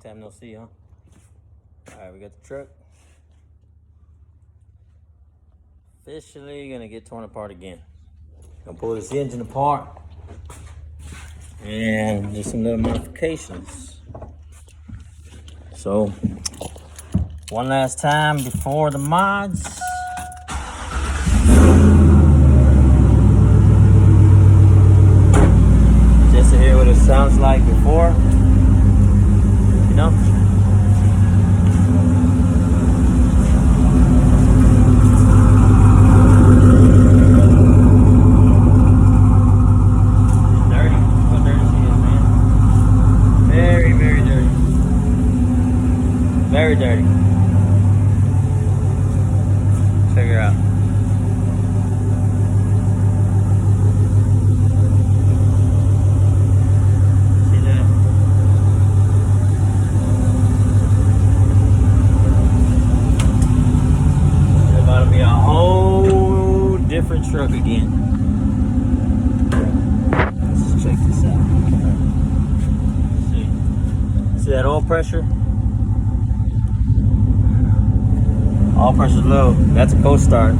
time no see, huh? All right, we got the truck. Officially gonna get torn apart again. Gonna pull this engine apart and do some little modifications. So, one last time before the mods. Just to hear what it sounds like before, you know? Very dirty. Check her out. See that? It's about to be a whole different truck again. Let's just check this out. See that oil pressure? All pressure's low. That's a cold start.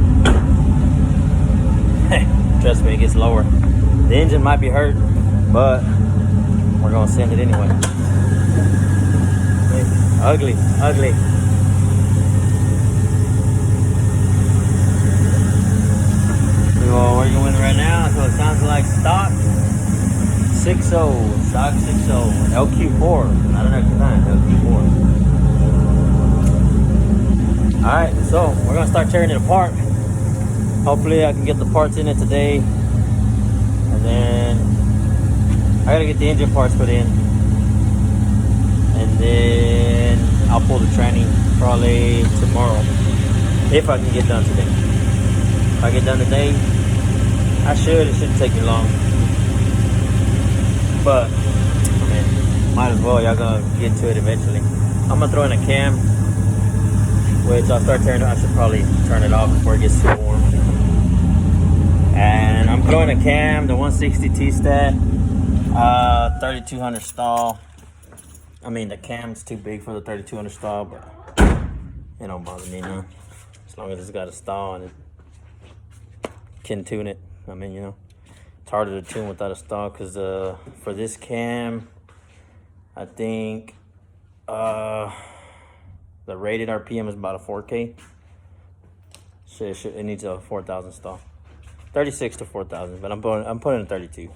Trust me, it gets lower. The engine might be hurt, but we're gonna send it anyway. Ugly, ugly. So we're going right now. So it sounds like stock 6.0, stock 6.0, LQ4, not an LQ9, LQ4. Alright, so we're gonna start tearing it apart. Hopefully I can get the parts in it today. And then I gotta get the engine parts put in. And then I'll pull the tranny probably tomorrow. If I can get done today. If I get done today, I should. It shouldn't take me long. But, I mean, might as well. Y'all gonna get to it eventually. I'm gonna throw in a cam. Which I'll start turning. I should probably turn it off before it gets too warm. And I'm throwing a cam, the 160 T-Stat, 3200 stall. I mean, the cam's too big for the 3200 stall, but it don't bother me none. As long as it's got a stall and it can tune it. I mean, you know, it's harder to tune without a stall because for this cam, I think the rated RPM is about a 4K. So it needs a 4,000 stall. 36 to 4,000, but I'm putting in 32.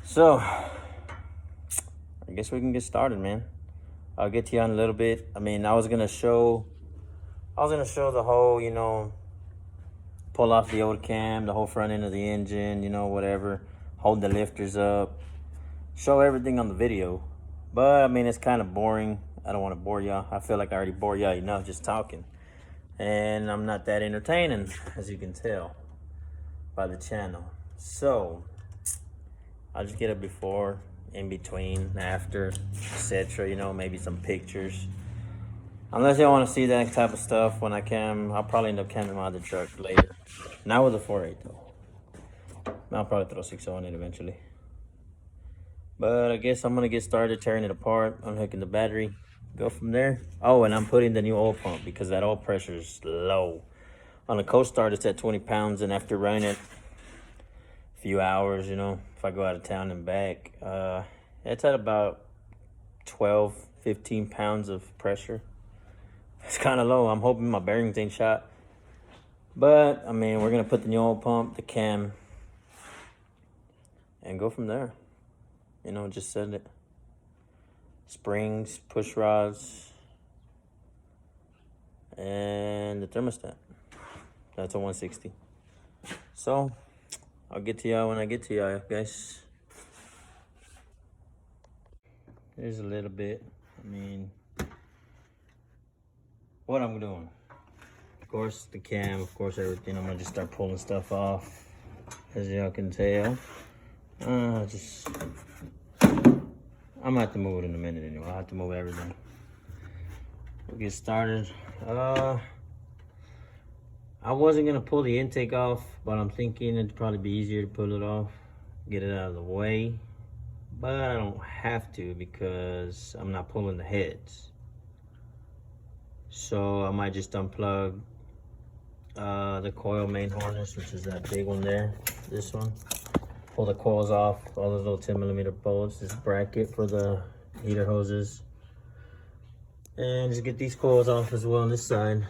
So I guess we can get started, man. I'll get to you in a little bit. I mean, I was gonna show the whole, you know, pull off the old cam, the whole front end of the engine, you know, whatever. Hold the lifters up, show everything on the video. But I mean, it's kind of boring. I don't want to bore y'all. I feel like I already bore y'all enough just talking. And I'm not that entertaining, as you can tell by the channel. So, I'll just get it before, in between, after, etc. You know, maybe some pictures. Unless y'all want to see that type of stuff when I cam, I'll probably end up camming my other truck later. Not with the 4.8 though. I'll probably throw 6.0 on it eventually. But I guess I'm going to get started tearing it apart, unhooking the battery. Go from there. Oh, and I'm putting the new oil pump because that oil pressure is low. On the cold start, it's at 20 pounds, and after running it a few hours, you know, if I go out of town and back, it's at about 12, 15 pounds of pressure. It's kind of low. I'm hoping my bearings ain't shot. But, I mean, we're going to put the new oil pump, the cam, and go from there. You know, just send it. Springs, push rods, and the thermostat. That's a 160. So, I'll get to y'all when I get to y'all, guys. Here's a little bit. I mean, what I'm doing. Of course, the cam, of course, everything. I'm gonna just start pulling stuff off, as y'all can tell. I'm gonna have to move it in a minute anyway. I'll have to move everything. We'll get started. I wasn't gonna pull the intake off, but I'm thinking it'd probably be easier to pull it off, get it out of the way. but I don't have to because I'm not pulling the heads. So I might just unplug the coil main harness, which is that big one there, this one. Pull the coils off, all those little 10mm bolts, this bracket for the heater hoses. And just get these coils off as well on this side.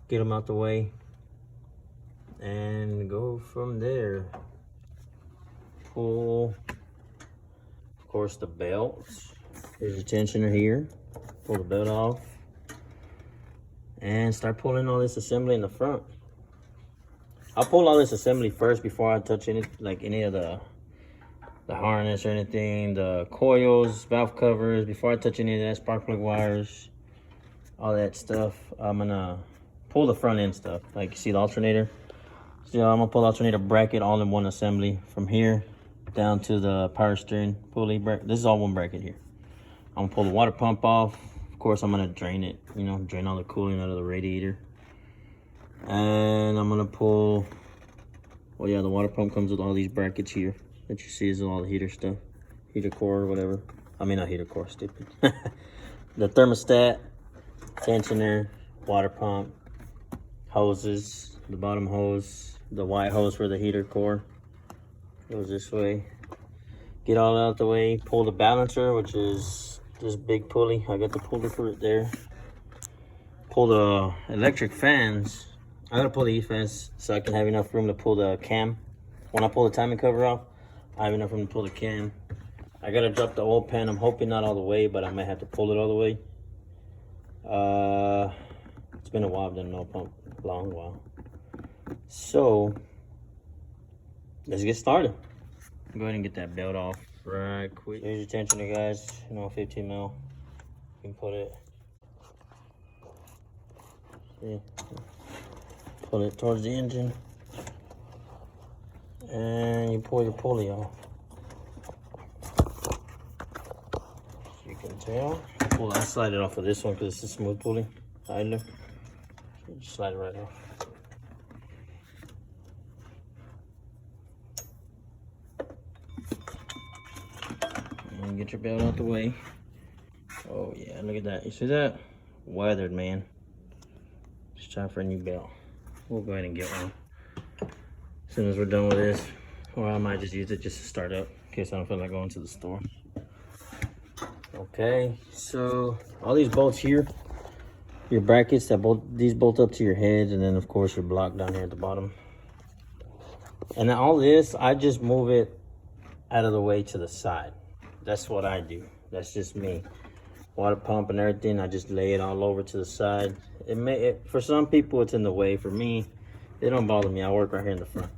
Get them out the way. And go from there. Pull, of course, the belts. Here's your tensioner here. Pull the belt off. And start pulling all this assembly in the front. I'll pull all this assembly first before I touch any of the harness or anything, the coils, valve covers, before I touch any of that, spark plug wires, all that stuff. I'm gonna pull the front end stuff. Like you see the alternator. So I'm gonna pull the alternator bracket all in one assembly from here down to the power steering pulley bracket. This is all one bracket here. I'm gonna pull the water pump off. Of course, I'm gonna drain it, you know, drain all the cooling out of the radiator. And I'm gonna pull, well, yeah, the water pump comes with all these brackets here that you see is all the heater stuff, heater core or whatever. I mean, not heater core, stupid. The thermostat, tensioner, water pump, hoses, the bottom hose, the white hose for the heater core goes this way. Get all out the way, pull the balancer, which is this big pulley. I got the pulley for it there. Pull the electric fans. I gotta pull these fans so I can have enough room to pull the cam. When I pull the timing cover off, I have enough room to pull the cam. I gotta drop the oil pan. I'm hoping not all the way, but I might have to pull it all the way. It's been a while. I've done an oil pump, a long while. So let's get started. Go ahead and get that belt off right quick. Here's your tensioner, guys. You know, 15 mil. You can put it. See? Pull it towards the engine. And you pull your pulley off. As you can tell. I slide it off of this one because it's a smooth pulley. Idler. So just slide it right off. And get your belt out the way. Oh yeah, look at that. You see that? Weathered, man. It's time for a new belt. We'll go ahead and get one as soon as we're done with this. Or I might just use it just to start up in case I don't feel like going to the store. Okay, so all these bolts here, your brackets that these bolt up to your head, and then of course your block down here at the bottom. And then all this, I just move it out of the way to the side. That's what I do. That's just me. Water pump and everything, I just lay it all over to the side. For some people it's in the way. For me, it don't bother me. I work right here in the front.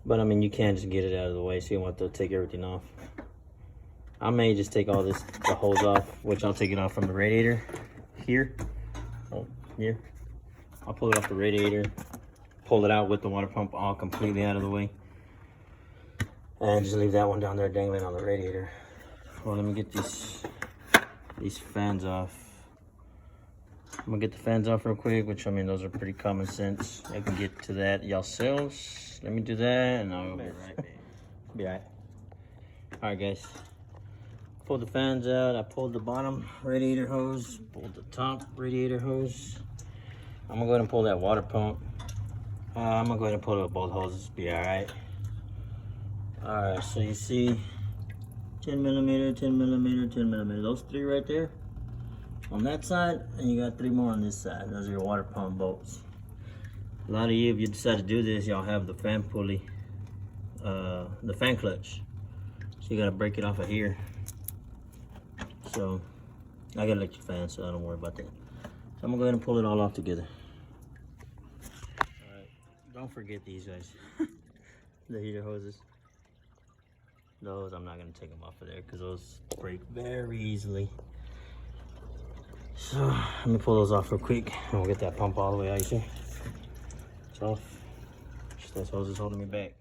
But I mean, you can't just get it out of the way, so you want to take everything off. I may just take all the hose off, which I'll take it off from the radiator here. Oh, here. I'll pull it off the radiator, pull it out with the water pump all completely out of the way, and just leave that one down there dangling on the radiator. Well, let me get these fans off. I'm gonna get the fans off real quick, which I mean, those are pretty common sense. I can get to that yourselves. Let me do that and I'll be right back. Be right. All right, guys. Pulled the fans out. I pulled the bottom radiator hose, pulled the top radiator hose. I'm gonna go ahead and pull that water pump. I'm gonna go ahead and pull both hoses. Be all right. All right, so you see 10mm, 10mm, 10mm. Those three right there on that side, and you got three more on this side. Those are your water pump bolts. A lot of you, if you decide to do this, y'all have the fan pulley, the fan clutch. So you gotta break it off of here. So I got an electric fan, so I don't worry about that. So I'm gonna go ahead and pull it all off together. All right, don't forget these guys, the heater hoses. Those, I'm not gonna take them off of there because those break very easily. So let me pull those off real quick and we'll get that pump all the way out. You see? It's off. Just those hoses holding me back.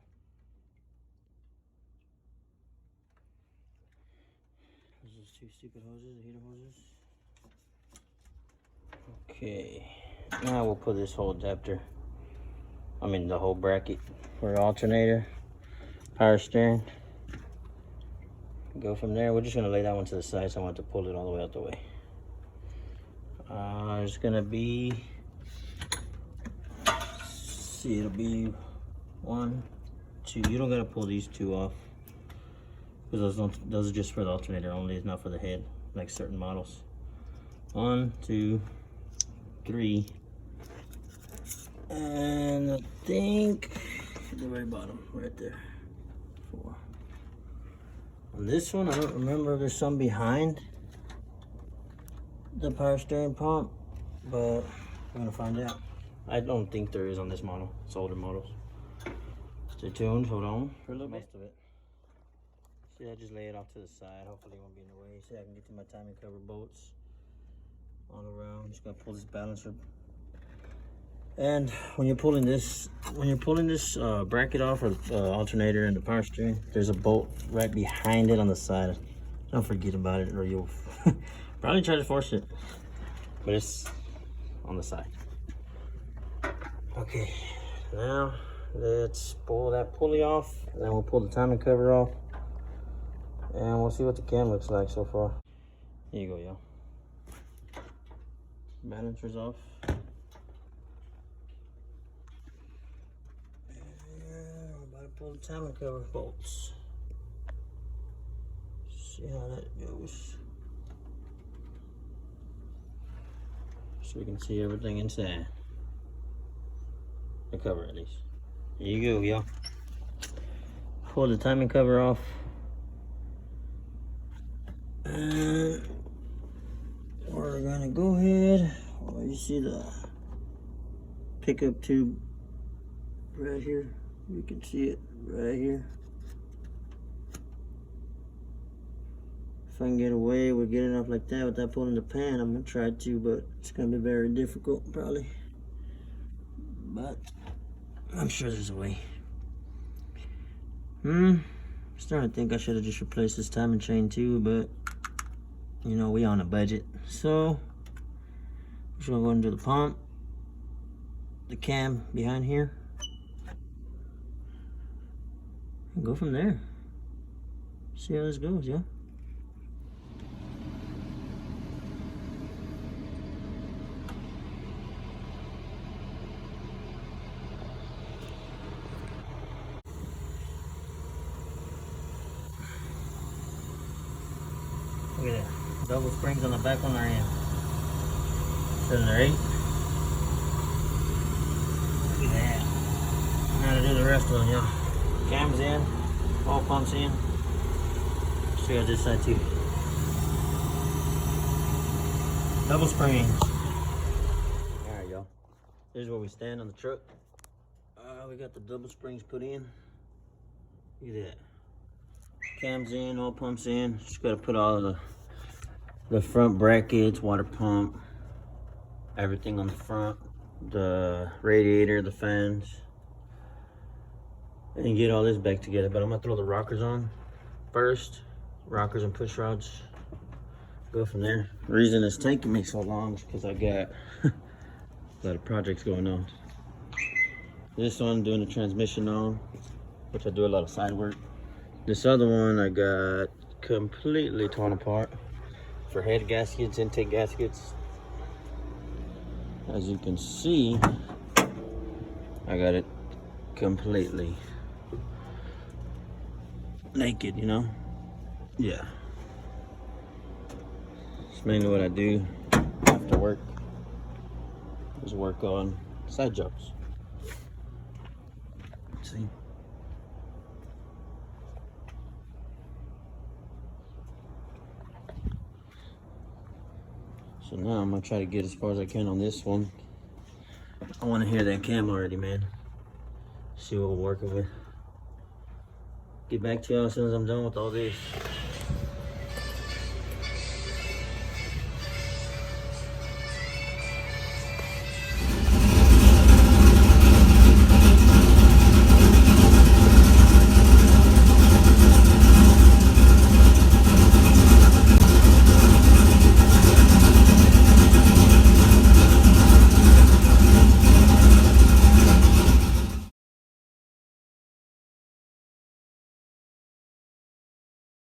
Those are two stupid hoses, the heater hoses. Okay, now we'll put this whole adapter, I mean the whole bracket for alternator, power steering. Go from there. We're just gonna lay that one to the side, so I want to pull it all the way out the way. It's gonna be, see, it'll be 1, 2. You don't gotta pull these 2 off, because those are just for the alternator only. It's not for the head, like certain models. 1, 2, 3, and I think the very bottom, right there, 4. On this one, I don't remember if there's some behind the power steering pump, but we're gonna find out. I don't think there is on this model. It's older models. Stay tuned, hold on for a little bit. Most of it. See, I just lay it off to the side. Hopefully it won't be in the way. See, I can get to my timing cover bolts all around. Just gonna pull this balancer. And when you're pulling this bracket off, or alternator and the power steering, there's a bolt right behind it on the side. Don't forget about it, or you'll probably try to force it, but it's on the side. Okay, now let's pull that pulley off, and then we'll pull the timing cover off, and we'll see what the cam looks like so far. Here you go, y'all. Balancer's off. Pull the timing cover bolts. See how that goes. So we can see everything inside. The cover at least. Here you go, y'all. Pull the timing cover off. And we're gonna go ahead. Oh, you see the pickup tube right here? You can see it right here. If I can get away with getting off like that without pulling the pan, I'm gonna try to, but it's gonna be very difficult probably. But I'm sure there's a way. I'm starting to think I should have just replaced this timing chain too, but you know, we on a budget. So I'm just gonna go into the pump, the cam behind here, and go from there. See how this goes, yeah? Look at that. Double springs on the back one are in. 7 or 8. Look at that. Now to do the rest of them, yeah. Cam's in, oil pump's in. See on this side too. Double springs. Alright, y'all. Here's where we stand on the truck. We got the double springs put in. Look at that. Cam's in, oil pump's in. Just gotta put all of the front brackets, water pump, everything on the front, the radiator, the fans, and get all this back together. But I'm gonna throw the rockers on first. Rockers and push rods. Go from there. The reason it's taking me so long is because I got a lot of projects going on. This one doing the transmission on, which I do a lot of side work. This other one I got completely torn apart for head gaskets, intake gaskets. As you can see, I got it completely naked, you know? Yeah. It's mainly what I do after work, is work on side jobs. See? So now I'm gonna try to get as far as I can on this one. I wanna hear that cam already, man. See what we're working with. Get back to y'all as soon as I'm done with all this.